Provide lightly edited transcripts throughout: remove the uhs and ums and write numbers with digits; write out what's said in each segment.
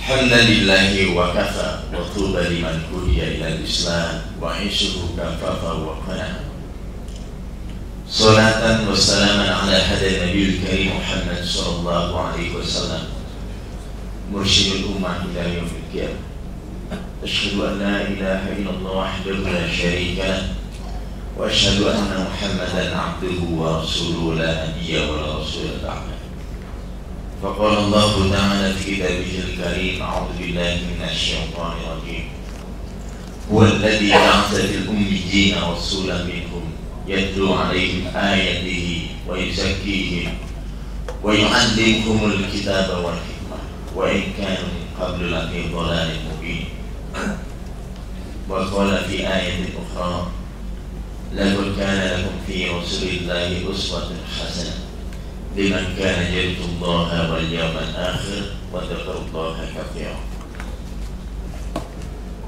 Alhamdulillahi wa kafa wa tuba liman hudiya ila al-islam wa aishuhu kafafa wa qana. Salatan wa salaman ala hadai Nabiul Karim Muhammad sallallahu alaihi wasallam, mursyidul ummah ila yaumil qiyamah. Asyhadu an la ilaha illallah wahdahu la syarika lah, wa asyhadu anna Muhammadan abduhu wa rasuluhu la nabiyya wa la rasula ba'da. Faqala Allah ta'ala fi kitabihil karim, a'udzu billahi minasy syaithanir rajim. Huwal ladzi ba'atha fil ummiyina rasulan minhum yatlu 'alaihim ayatihi wa yuzakkihim wa yu'allimuhumul kitaba wal hikmah wa in kanu min qablu lafi dhalalin mubin. Wa qala fi ayatin ukhra, laqad kana lakum fi rasulillahi uswatun hasanah liman kana yarjullaha wal yawmal akhir wa dzakarallaha katsiran.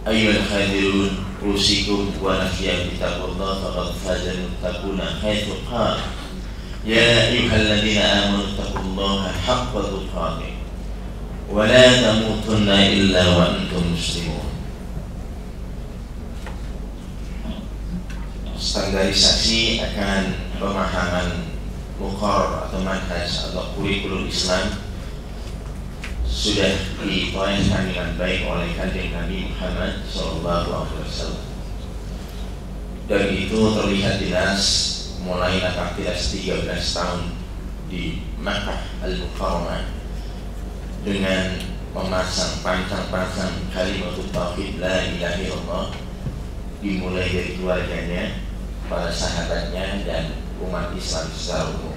Ayyuhal hadirun, usikum wa nafsiya bi taqwallah faqad fazal muttaquna haitsu qala ya ayyuhalladzina amanu taqullaha haqqa tuqatih wa la tamutunna illa wa antum muslimun. Standarisasi akan pemahaman muqarrar atau manhaj atau kurikulum Islam sudah ditoyahkan dengan baik oleh kanjeng Nabi Muhammad SAW, dan itu terlihat jelas mulai aktivitas 13 tahun di Makkah Al-Mukarramah dengan memasang pancang-pancang kalimat tauhid la ilaha illallah, dimulai dari keluarganya, para sahabatnya, dan umat Islam secara umum.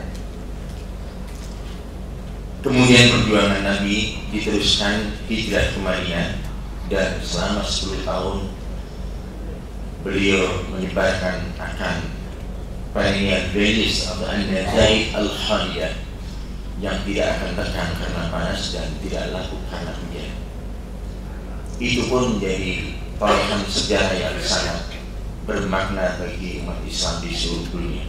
Kemudian perjuangan Nabi diteruskan hijrah ke Madinah, dan selama 10 tahun beliau menyebarkan akan perennial values atau an-nadaid al-khaliyah yang tidak akan lekang karena panas dan tidak laku karena hujan. Itu pun menjadi torehan sejarah yang sangat bermakna bagi umat Islam di seluruh dunia.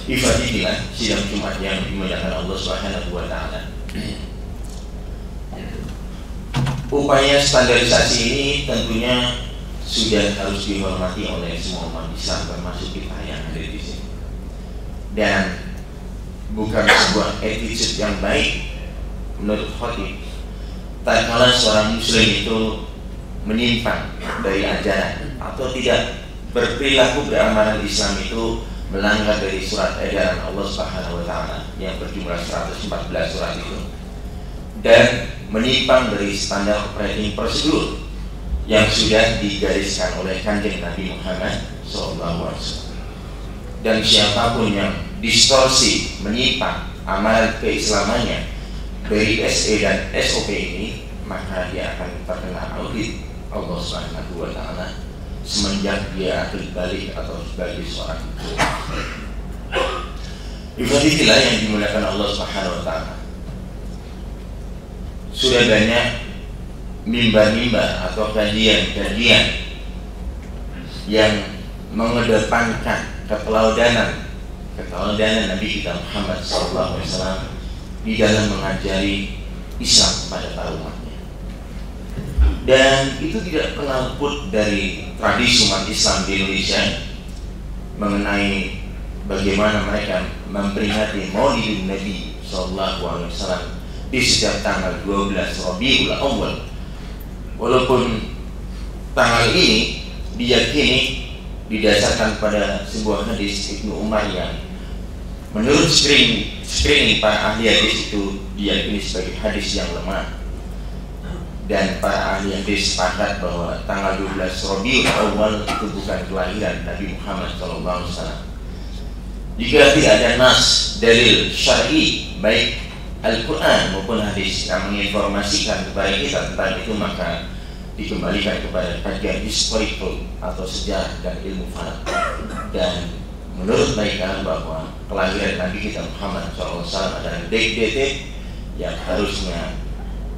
Ifadillah sidang Jumat yang dimuliakan Allah Subhanahu wa ta'ala. Upaya standarisasi ini tentunya sudah harus dihormati oleh semua umat Islam, termasuk kita yang ada di sini. Dan bukan sebuah attitude yang baik menurut khatib tatkala seorang muslim itu menyimpang dari ajaran atau tidak berperilaku beramalan Islam itu melanggar dari surat edaran Allah Subhanahu wa ta'ala yang berjumlah 114 surat itu, dan menyimpang dari standar operating prosedur yang sudah digariskan oleh kanjeng Nabi Muhammad SAW. Dan siapapun yang distorsi, menyimpang amalan keislamannya dari SE dan SOP ini, maka dia akan terkena audit Allah Subhanahu wa ta'ala semenjak dia akan balik atau sebagai seorang ibadillah yang dimuliakan Allah Subhanahu wa ta'ala. Sudah banyak mimbar-mimbar atau kajian-kajian yang mengedepankan keteladanan Nabi kita Muhammad SAW di dalam mengajari Islam kepada para umatnya. Dan itu tidak pernah luput dari tradisi umat Islam di Indonesia mengenai bagaimana mereka memperingati Maulidun Nabi SAW di setiap tanggal 12 Rabiul Awal. Walaupun tanggal ini diyakini didasarkan pada sebuah hadis Ibnu Umar yang menurut screening para ahli hadis itu diyakini sebagai hadis yang lemah, dan para ahli hadis sepakat bahwa tanggal 12 Rabiul Awal itu bukan kelahiran Nabi Muhammad SAW. Jika tidak ada nas dalil syar'i baik Al-Quran maupun hadis yang menginformasikan kepada kita tentang itu, maka dikembalikan kepada kajian historical atau sejarah dan ilmu falak. Dan menurut mereka bahwa kelahiran Nabi kita Muhammad SAW adalah date yang harusnya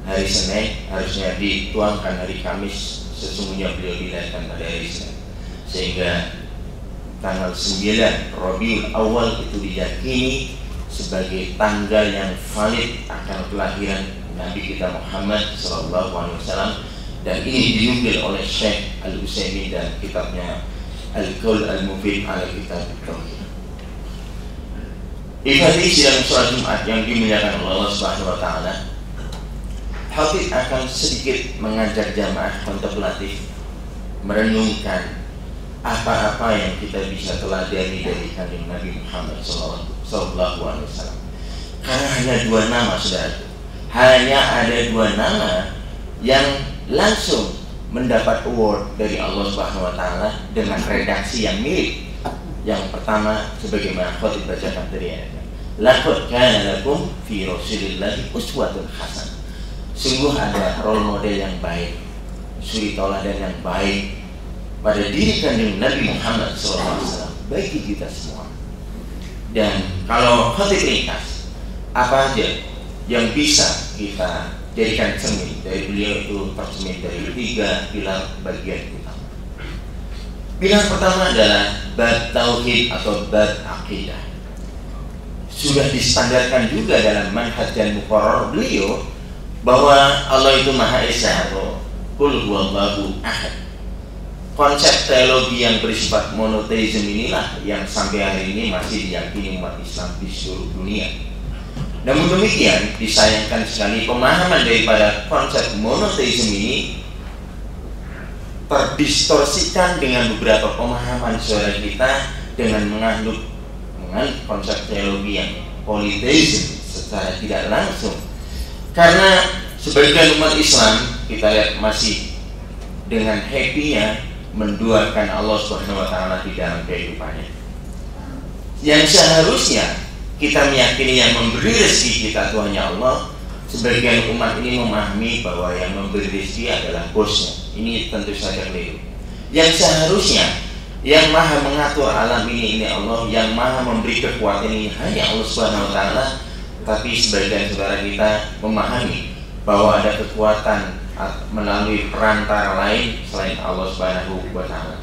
hari Senin, harusnya dituangkan hari Kamis, sesungguhnya beliau dilahirkan pada hari Senin, sehingga tanggal 9 Rabiul Awal itu diyakini sebagai tanggal yang valid akan kelahiran Nabi kita Muhammad SAW, dan ini dinukil oleh Syekh Al-Utsaimin dan kitabnya Al-Qaul Al-Mufid ala Kitab Tauhid. Ibadah sidang sholat Jumat yang dimuliakan Allah Subhanahu wa taala, khatib akan sedikit mengajak jamaah kontemplatif merenungkan apa-apa yang kita bisa teladani dari kanjeng Nabi Muhammad SAW. Karena hanya dua nama, saudara, hanya ada dua nama yang langsung mendapat award dari Allah Subhanahu wa taala dengan redaksi yang mirip. Yang pertama sebagaimana khatib bacakan tadi ayatnya, laqad kana lakum fi rasulillahi uswatun hasanah. Sungguh ada role model yang baik, suri tauladan yang baik pada diri kanjeng Nabi Muhammad SAW bagi kita semua. Dan kalau khatib ringkas, apa aja yang bisa kita jadikan cermin dari beliau itu tercermin dari 3 pilar bagian utama. Pilar pertama adalah bab tauhid atau bab akidah. Sudah distandarkan juga dalam manhaj dan muqarrar beliau bahwa Allah itu Maha Esa atau Qul huwallahu ahad. Konsep teologi yang bersifat monoteisme inilah yang sampai hari ini masih diyakini umat Islam di seluruh dunia. Namun demikian, disayangkan sekali pemahaman daripada konsep monoteisme ini terdistorsikan dengan beberapa pemahaman saudara kita dengan menganut konsep teologi yang politeisme secara tidak langsung. Karena sebagian umat Islam kita lihat masih dengan happy-nya menduakan Allah Subhanahu wa taala di dalam kehidupannya. Yang seharusnya kita meyakini yang memberi rezeki kita itu hanya Allah. Sebagian umat ini memahami bahwa yang memberi rezeki adalah bosnya. Ini tentu saja keliru. Yang seharusnya yang maha mengatur alam ini Allah, yang maha memberi kekuatan ini hanya Allah Subhanahu wa taala. Tapi sebagian saudara kita memahami bahwa ada kekuatan melalui perantara lain selain Allah Subhanahu wa taala.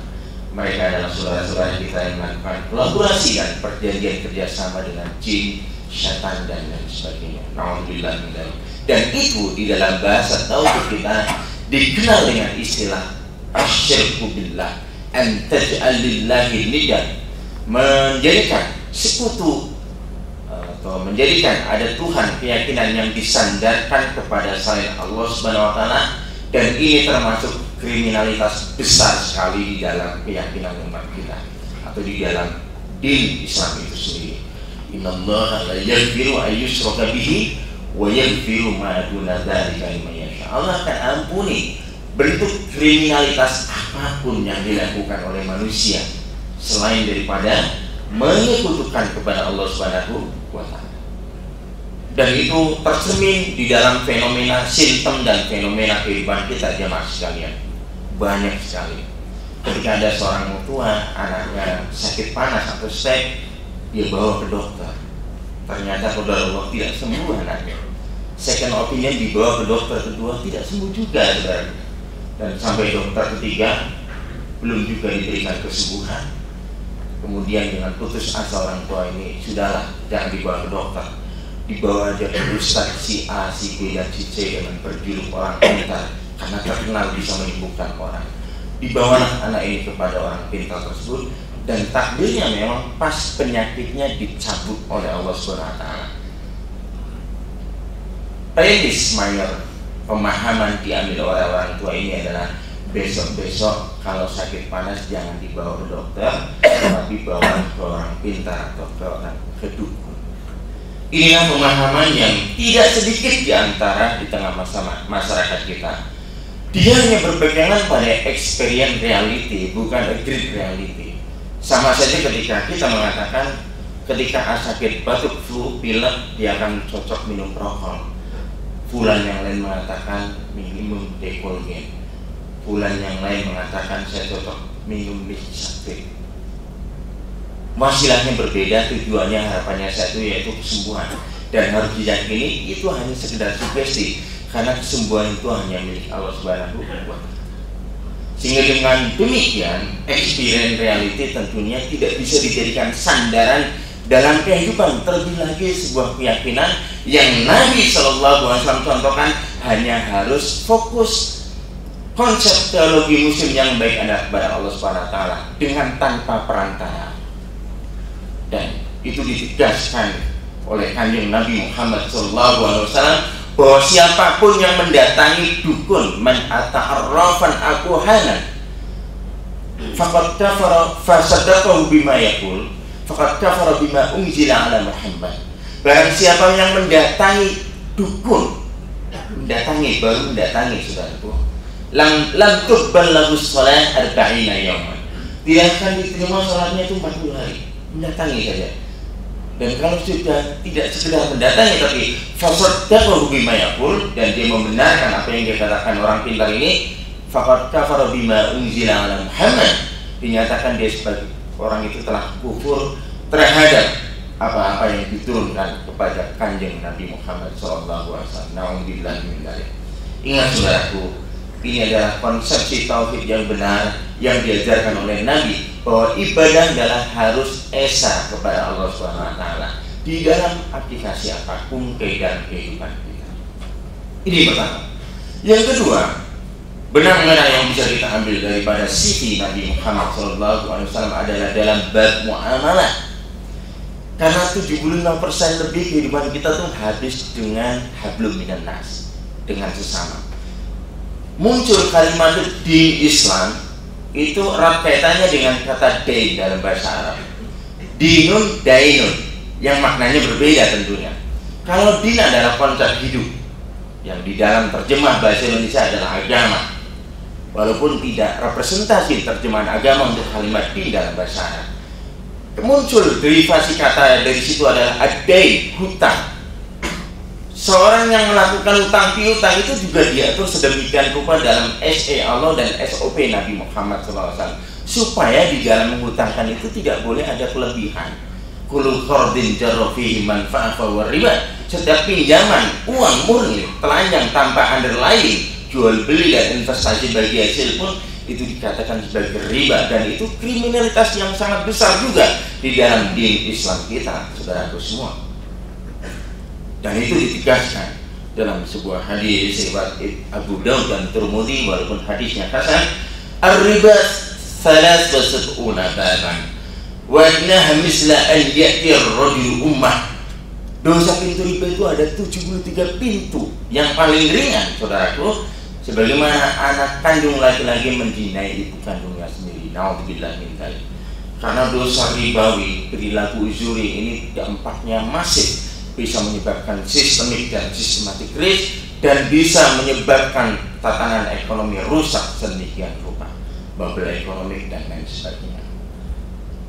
Mereka adalah saudara-saudara kita yang melakukan kolaborasi dan perjanjian kerjasama dengan jin, syaitan dan lain sebagainya. Alhamdulillah. Dan itu di dalam bahasa tauhid kita dikenal dengan istilah asyirku billah, an taj'al lillahi niddan, menjadikan sekutu atau menjadikan ada Tuhan, keyakinan yang disandarkan kepada selain Allah Subhanahu wa taala. Dan ini termasuk kriminalitas besar sekali di dalam keyakinan umat kita atau di dalam din Islam itu sendiri. Innallaha la yaghfiru an yushraka bihi wa yaghfiru ma duna dzalika liman yasha. Allah akan ampuni bentuk kriminalitas apapun yang dilakukan oleh manusia selain daripada menyekutukan kepada Allah Subhanahu wa taala. Dan itu tercermin di dalam fenomena sistem dan fenomena kehidupan kita jemaah sekalian. Banyak sekali. Ketika ada seorang tua, anaknya sakit panas atau stroke, dia bawa ke dokter. Ternyata saudara Allah tidak sembuh anaknya. Second opinion dibawa ke dokter kedua, tidak sembuh juga saudara. Dan sampai dokter ketiga belum juga diberikan kesembuhan. Kemudian dengan putus asa orang tua ini, sudahlah jangan dibawa ke dokter, dibawa aja ke ustaz si A, si B, dan si C dengan berjuluk orang pintar karena terkenal bisa menyembuhkan orang. Dibawalah anak ini kepada orang pintar tersebut, dan takdirnya memang pas penyakitnya dicabut oleh Allah SWT. Premis mayor pemahaman diambil oleh orang tua ini adalah besok-besok kalau sakit panas jangan dibawa ke dokter, tapi bawa ke orang pintar atau ke orang kedukun. Inilah pemahaman yang tidak sedikit di antara di tengah masyarakat kita. Dia hanya berpegangan pada experience reality, bukan agreed reality. Sama saja ketika kita mengatakan ketika sakit batuk, flu, pilek, dia akan cocok minum prokol. Fulan yang lain mengatakan minum dekolgen. Fulan yang lain mengatakan saya cocok minum lisaktif. Wasilahnya berbeda, tujuannya harapannya satu, yaitu kesembuhan. Dan harus diyakini itu hanya sekedar sugesti, karena kesembuhan itu hanya milik Allah Subhanahu wa taala. Sehingga dengan demikian experience reality tentunya tidak bisa dijadikan sandaran dalam kehidupan. Terlebih lagi sebuah keyakinan Yang Nabi SAW contohkan hanya harus fokus konsep teologi muslim yang baik adalah kepada Allah SWT dengan tanpa perantara. Dan itu ditegaskan oleh kanjeng Nabi Muhammad SAW bahwa siapapun yang mendatangi dukun man ata'arrafan akuhanan faqad kafara fasadaqahu bima yaqul faqad kafara bima unzila ala Muhammad. Barang siapa yang mendatangi dukun, baru mendatangi saudaraku, lam tuqbal lahu shalah arba'ina yawman, tidak akan diterima salatnya itu 40 hari. Mendatangi saja. Dan kalau sudah tidak sekedar mendatangi tapi fasaddaqahu bima yaqul, dan dia membenarkan apa yang dikatakan orang pintar ini, faqad kafara bima unzila ala Muhammad, dinyatakan dia sebagai orang itu telah kufur terhadap apa-apa yang diturunkan kepada kanjeng Nabi Muhammad SAW. Na'udzubillah min dzalik. Ingat saudaraku, ini adalah konsepsi tauhid yang benar yang diajarkan oleh Nabi, bahwa ibadah adalah harus esa kepada Allah SWT di dalam aplikasi apapun ke dalam kehidupan kita. Ini pertama. Yang kedua, benar-benar yang bisa kita ambil daripada sisi Nabi Muhammad SAW adalah dalam bab muamalah. Karena 75% lebih kehidupan kita tuh habis dengan hablum minan nas, dengan sesama. Muncul kalimat din Islam itu erat kaitannya dengan kata dain dalam bahasa Arab. Dinun, dainun, yang maknanya berbeda tentunya. Kalau din adalah konsep hidup, yang di dalam terjemah bahasa Indonesia adalah agama, walaupun tidak representasi terjemahan agama untuk kalimat din dalam bahasa Arab. Muncul derivasi kata dari situ adalah ad-dain, hutang. Seorang yang melakukan hutang piutang itu juga diatur sedemikian rupa dalam SE Allah dan SOP Nabi Muhammad SAW, supaya di dalam menghutangkan itu tidak boleh ada kelebihan. Kullu qardin jarra fihi manfa'ah wa riba. Setiap pinjaman uang murni telanjang tanpa underlying jual beli dan investasi bagi hasil pun itu dikatakan sebagai riba, dan itu kriminalitas yang sangat besar juga di dalam din Islam kita, saudaraku semua. Dan itu ditegaskan dalam sebuah hadis riwayat Abu Daud dan Tirmidzi, walaupun hadisnya hasan, ar-riba 73 baban wa innaha misla an ya'ti ar-rajul ummah. Dosa pintu riba itu ada 73 pintu. Yang paling ringan, saudaraku, sebagaimana anak kandung laki-laki menzinai ibu kandungnya sendiri. Na'udzubillah min dzalik. Karena dosa ribawi, perilaku uzuri ini dampaknya masif, bisa menyebabkan sistemik dan sistematik risk, dan bisa menyebabkan tatanan ekonomi rusak sedemikian rupa, bubble ekonomi dan lain sebagainya.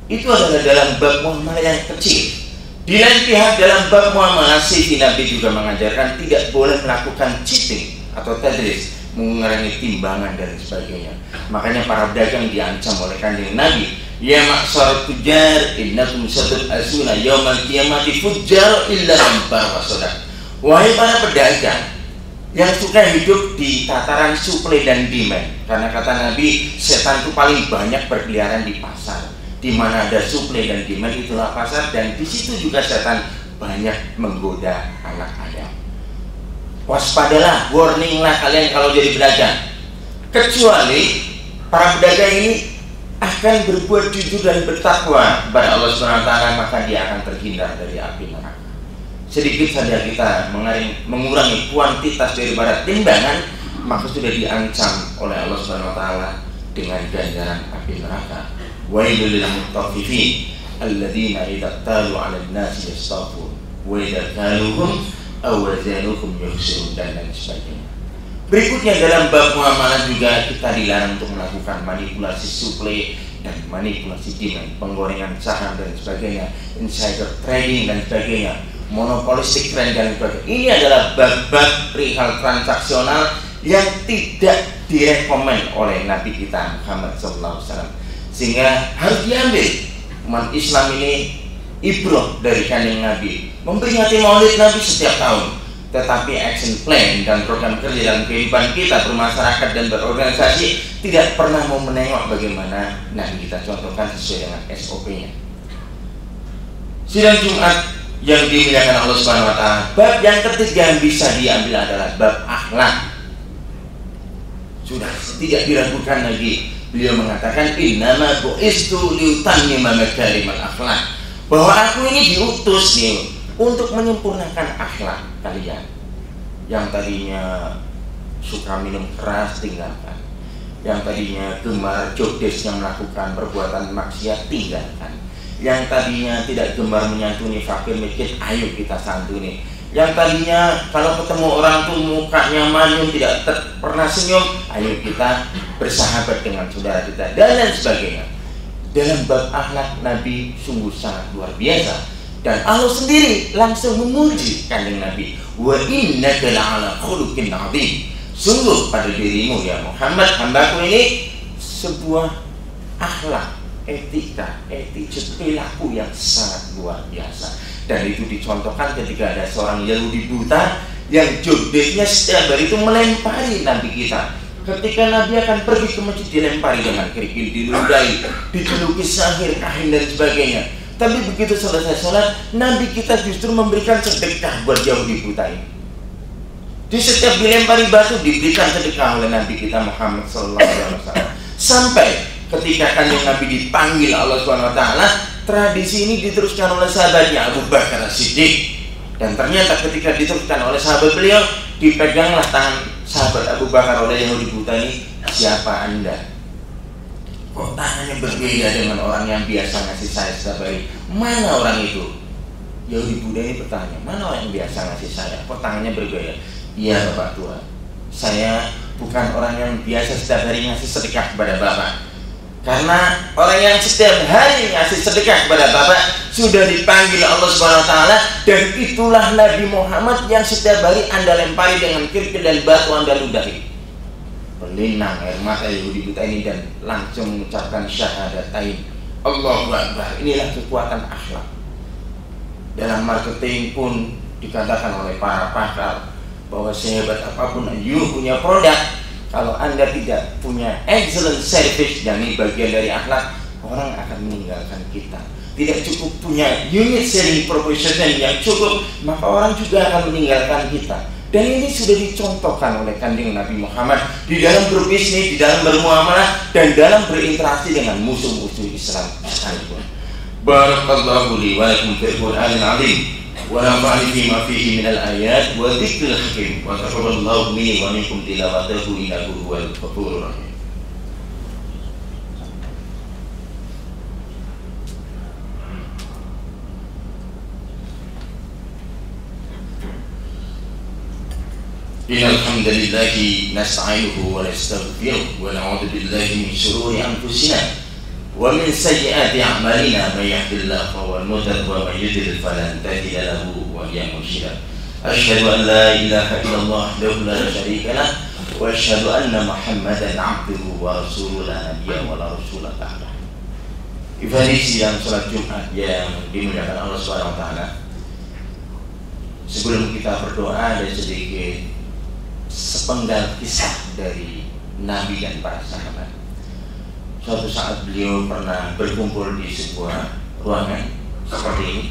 Itu adalah dalam bab muamalah yang kecil. Di lain pihak, dalam bab muamalah sisi Nabi juga mengajarkan tidak boleh melakukan cheating atau tadris, mengurangi timbangan dan sebagainya. Makanya para pedagang diancam oleh kanjeng Nabi, ya ma'syar tujar innakum satub'asuna yaumal qiyamati fujjar illa bar wasodak. Wahai para pedagang yang suka hidup di tataran supply dan demand, karena kata Nabi, setan itu paling banyak berkeliaran di pasar. Di mana ada supply dan demand, itulah pasar, dan di situ juga setan banyak menggoda anak Adam. Waspadalah, warninglah kalian kalau jadi pedagang. Kecuali para pedagang ini akan berbuat jujur dan bertakwa kepada Allah SWT, maka dia akan terhindar dari api neraka. Sedikit saja kita mengurangi kuantitas daripada timbangan, maka sudah diancam oleh Allah SWT dengan ganjaran api neraka. Wailul lil mutaffifin alladzina idza talu 'alan nasi yastawfun wa idza kaluhum aw wazanuhum yukhsirun, dan lain sebagainya. Berikutnya dalam bab muamalah juga kita dilarang untuk melakukan manipulasi supply dan manipulasi demand, penggorengan saham dan sebagainya, insider trading dan sebagainya, monopolistic trend dan sebagainya. Ini adalah bab-bab perihal transaksional yang tidak direkomend oleh Nabi kita Muhammad SAW, sehingga harus diambil. Umat Islam ini ibrah dari kanjeng Nabi, memperingati Maulid Nabi setiap tahun, tetapi action plan dan program kerja dalam kehidupan kita bermasyarakat dan berorganisasi tidak pernah mau menengok bagaimana Nabi kita contohkan sesuai dengan SOP-nya. Sidang Jumat yang dimuliakan Allah Subhanahu wa taala, bab yang ketiga yang bisa diambil adalah bab akhlak. Sudah tidak diragukan lagi. Beliau mengatakan innama bu'istu liutammima makarimal akhlak, bahwa aku ini diutus nih untuk menyempurnakan akhlak kalian. Yang tadinya suka minum keras tinggalkan, yang tadinya gemar jodes yang melakukan perbuatan maksiat tinggalkan, yang tadinya tidak gemar menyantuni fakir miskin, ayo kita santuni. Yang tadinya kalau ketemu orang tuh mukanya manyun, tidak pernah senyum, ayo kita bersahabat dengan saudara kita, dan lain sebagainya. Dalam bab akhlak Nabi sungguh sangat luar biasa, dan Allah sendiri langsung memuji kanjeng Nabi, wa innaka la'ala khuluqin 'adzim. Sungguh pada dirimu ya Muhammad, hambaku ini sebuah akhlak, etika, perilaku yang sangat luar biasa. Dan itu dicontohkan ketika ada seorang Yahudi buta yang jodohnya setiap hari itu melempari Nabi kita. Ketika Nabi akan pergi ke masjid, dilempari dengan kerikil, diludahi, dijuluki sahir, kahin dan sebagainya. Tapi begitu selesai sholat, Nabi kita justru memberikan sedekah buat Yahudi buta ini. Di setiap dilempari batu diberikan sedekah oleh Nabi kita Muhammad SAW. Sampai ketika kanjeng Nabi dipanggil Allah SWT, tradisi ini diteruskan oleh sahabatnya Abu Bakar As-Siddiq. Dan ternyata ketika diteruskan oleh sahabat beliau, dipeganglah tangan sahabat Abu Bakar oleh Yahudi buta ini. Siapa anda? Kok tangannya berbeda dengan orang yang biasa ngasih saya setiap hari? Mana orang itu? Yahudi buta ini bertanya, mana orang yang biasa ngasih saya? Kok tangannya berbeda? Iya Bapak Tua, saya bukan orang yang biasa setiap hari ngasih sedekah kepada Bapak. Karena orang yang setiap hari ngasih sedekah kepada Bapak sudah dipanggil Allah Subhanahu wa taala, dan itulah Nabi Muhammad yang setiap hari Anda lempari dengan kerikil dan batu Anda ludahi. Berlinang air mata Yahudi buta ini dan langsung mengucapkan syahadatain Allahu Akbar. Inilah kekuatan akhlak. Dalam marketing pun dikatakan oleh para pakar bahwa sehebat apapun you punya produk, kalau Anda tidak punya excellent service, dan ini bagian dari akhlak, orang akan meninggalkan kita. Tidak cukup punya unit selling proposition yang cukup, maka orang juga akan meninggalkan kita. Dan ini sudah dicontohkan oleh kanjeng Nabi Muhammad di dalam berbisnis, di dalam bermuamalah, dan dalam berinteraksi dengan musuh-musuh Islam sekalipun. Barakallahu li wa lakum fil Qur'anil 'azim. ونفعني فيما فيه من الآيات وذكر الحكيم وتقبل الله مني ومنكم تلاوته إنه هو الغفور الرحيم. إن الحمد لله نستعينه ونستغفره ونعوذ بالله من شرور أنفسنا ومن سيئات أعمالنا، من يهد الله فهو المهتد ومن يضلل فلن تجد له وليا مرشدا. أشهد أن لا إله إلا الله وحده لا شريك له وأشهد أن محمدا عبده ورسوله لا نبي ولا رسول بعده. Ibadah sidang salat Jumat yang dimuliakan Allah Subhanahu wa taala. Sebelum kita berdoa, ada sedikit sepenggal kisah dari Nabi dan para sahabat. Suatu saat beliau pernah berkumpul di sebuah ruangan seperti ini,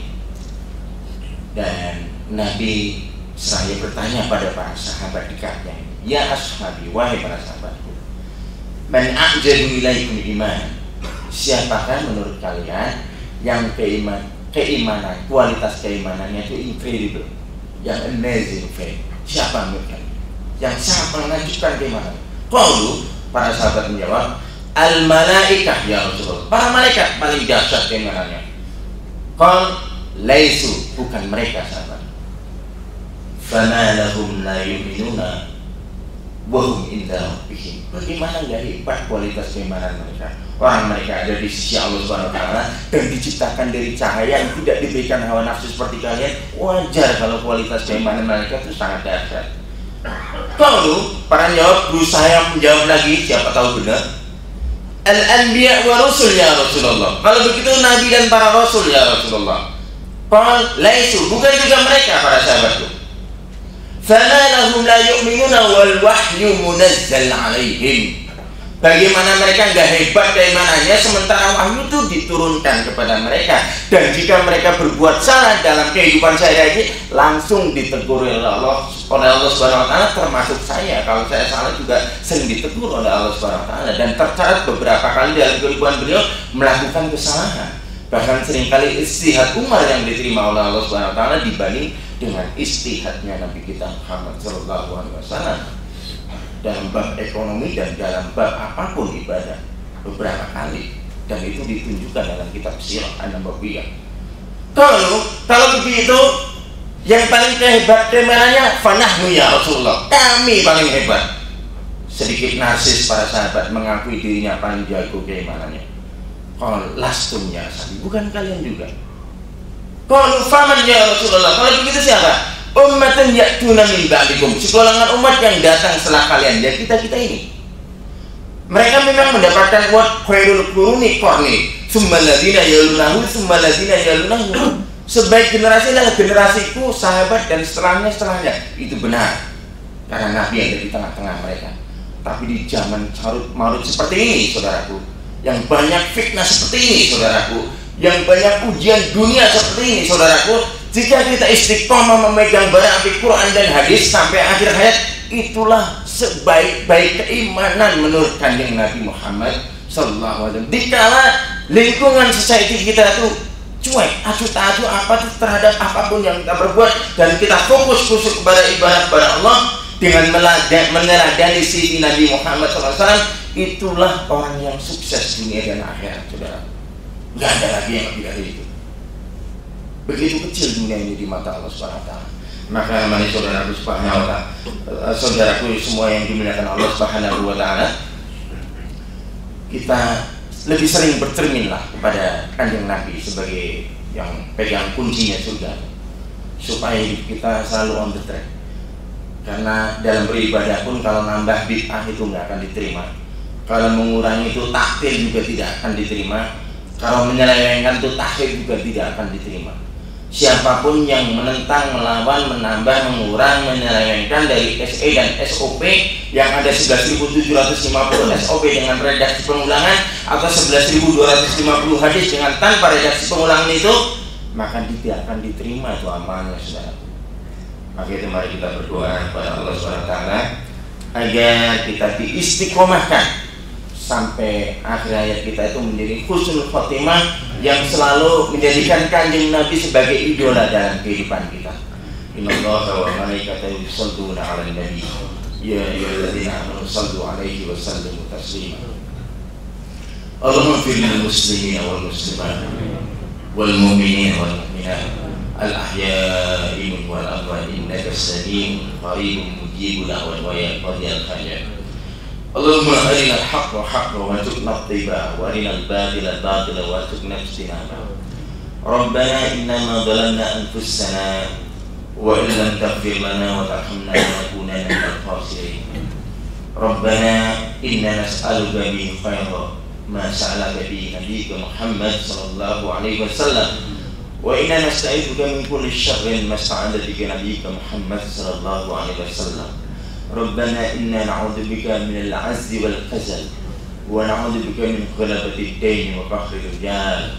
dan Nabi saya bertanya pada para sahabat dekatnya, ya ashabi, wahai para sahabatku, man a'jabu ilaikum iman, siapakah menurut kalian yang keimanan, kualitas keimanannya itu incredible, yang amazing faith? Siapa menurut kalian yang sangat menakjubkan keimanan? Qalu, para sahabat menjawab, al-malaikah ya Rasulullah, para malaikat paling dahsyat keimanannya. Qal laisu, bukan mereka sahabat. Fama lahum la yu'minuna wa hum inda rabbihim. Bagaimana enggak hebat kualitas keimanan mereka? Orang mereka ada di sisi Allah Subhanahu wa taala dan diciptakan dari cahaya yang tidak diberikan hawa nafsu seperti kalian. Wajar kalau kualitas keimanan mereka itu sangat dahsyat. Kalau para jawab berusaha menjawab lagi, siapa tahu benar. Al-anbiya wa rasul ya Rasulullah. Kalau begitu nabi dan para rasul ya Rasulullah. Qal laisu, bukan juga mereka para sahabatku. Fama lahum la yu'minuna wal wahyu munazzal alaihim. Bagaimana mereka nggak hebat dari mananya, sementara wahyu itu diturunkan kepada mereka. Dan jika mereka berbuat salah dalam kehidupan sehari-hari, langsung ditegur oleh Allah Subhanahu wa Ta'ala, termasuk saya. Kalau saya salah juga sering ditegur oleh Allah Subhanahu wa Ta'ala. Dan tercatat beberapa kali dalam kehidupan beliau melakukan kesalahan. Bahkan seringkali istihad Umar yang diterima oleh Allah Subhanahu wa Ta'ala dibanding dengan istihadnya Nabi kita Muhammad Sallallahu Alaihi Wasallam dalam bab ekonomi dan dalam bab apapun ibadah beberapa kali, dan itu ditunjukkan dalam kitab Sirah An-Nabawiyah. Kalau begitu, yang paling hebat temananya fanahnu ya Rasulullah, kami paling hebat. Sedikit narsis para sahabat mengakui dirinya paling jago keimanannya. Kalau lastumnya sabi, bukan kalian juga. Kalau faman ya Rasulullah, kalau begitu siapa? Ummatan ya'tuna min ba'dikum, segolongan umat yang datang setelah kalian, ya kita ini. Mereka memang mendapatkan kuat khairul quruni qarni, tsummal ladzina yalunahu, tsummal ladzina yalunahu. Sebaik generasi adalah generasiku, sahabat dan setelahnya. Itu benar. Karena Nabi yang ada di tengah-tengah mereka. Tapi di zaman carut marut seperti ini, saudaraku, yang banyak fitnah seperti ini, saudaraku, yang banyak ujian dunia seperti ini, saudaraku, jika kita istiqomah memegang bara api Quran dan hadis sampai akhir hayat, itulah sebaik-baik keimanan menurut kanjeng Nabi Muhammad Sallallahu Alaihi Wasallam. Dikala lingkungan society kita itu cuek, acuh-acuh apa terhadap apapun yang kita berbuat, dan kita fokus kepada ibadah kepada Allah dengan meneladani sifat Nabi Muhammad SAW, itulah orang yang sukses dunia dan akhirat, saudara. Nggak ada lagi yang lebih dari itu. Begitu kecil dunia ini di mata Allah Subhanahu wa Ta'ala. Maka mari saudaraku Subhanahu wa Ta'ala, saudaraku semua yang dimuliakan Allah Subhanahu wa Ta'ala, kita lebih sering bercerminlah kepada kanjeng Nabi sebagai yang pegang kuncinya surga, supaya hidup kita selalu on the track. Karena dalam beribadah pun kalau nambah bid'ah itu nggak akan diterima, kalau mengurangi itu takfir juga tidak akan diterima, kalau menyelewengkan itu tahrif juga tidak akan diterima. Siapapun yang menentang, melawan, menambah, mengurang, menyelewengkan dari SE dan SOP yang ada 11.750 SOP dengan redaksi pengulangan atau 11.250 hadis dengan tanpa redaksi pengulangan itu, maka tidak akan diterima itu amalnya, saudara. Maka itu mari kita berdoa kepada Allah SWT agar kita diistiqomahkan sampai akhir hayat kita itu menjadi husnul khotimah yang selalu menjadikan kanjeng Nabi sebagai idola dalam kehidupan kita. Innallaha wa malaikatahu yusholluna 'alan nabi ya ayyuhalladzina amanu shallu 'alaihi wa sallimu taslima. Allahumma ighfir lil muslimina wal muslimat wal mu'minina wal mu'minat al ahya'i wal amwat innaka sami'un qaribun mujibul da'wat wa yaqdiyal hajat. Allahumma arina al-haqqa haqqan warzuqna ittiba'a wa arina al-batila batila warzuqna ijtinaba. Rabbana innama zalamna anfusana wa in lam taghfir lana wa tarhamna lanakunanna minal khasirin. Rabbana inna nas'aluka min khairin ma sa'alaka bihi nabiyyuka Muhammad sallallahu alaihi wasallam wa inna nasta'idzuka min kulli syarrin ma sta'adha bika nabiyyuka Muhammad sallallahu alaihi wasallam. Rabbana inna na'udzu bika minal 'azzi wal khazal wa na'udzu bika min ghalabati ad-dain wa qahri rijal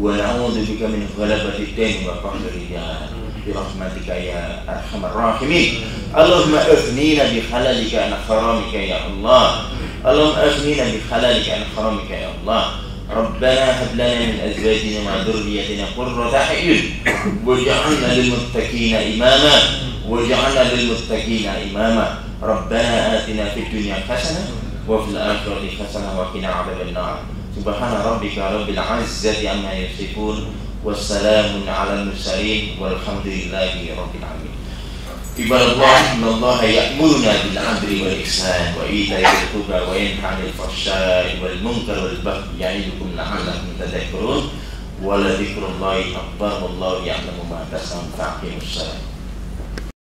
wa na'udzu bika min ghalabati ad-dain wa qahri rijal bi rahmatika ya arhamar rahimin. Allahumma aghnina bi halalika an haramika ya Allah. Allahumma aghnina bi halalika an haramika ya Allah. Rabbana hab lana min azwajina wa dhurriyyatina qurrata a'yun waj'alna lil muttaqina imama waj'alna lil muttaqina imama. Rabbana atina fid dunya hasanah wa fil akhirati hasanah wa qina adzaban nar. Subhana rabbika rabbil izzati amma yasifun wassalamun 'alal mursalin walhamdulillahi rabbil alamin. Ibadallah, innallaha ya'muruna bil 'adli wal ihsan wa ita'i dzil qurba wa yanha 'anil fahsya'i wal munkar wal baghi ya'idukum la'allakum tadhakkarun. Wa la dzikrullahi akbar wallahu ya'lamu ma tasna'un.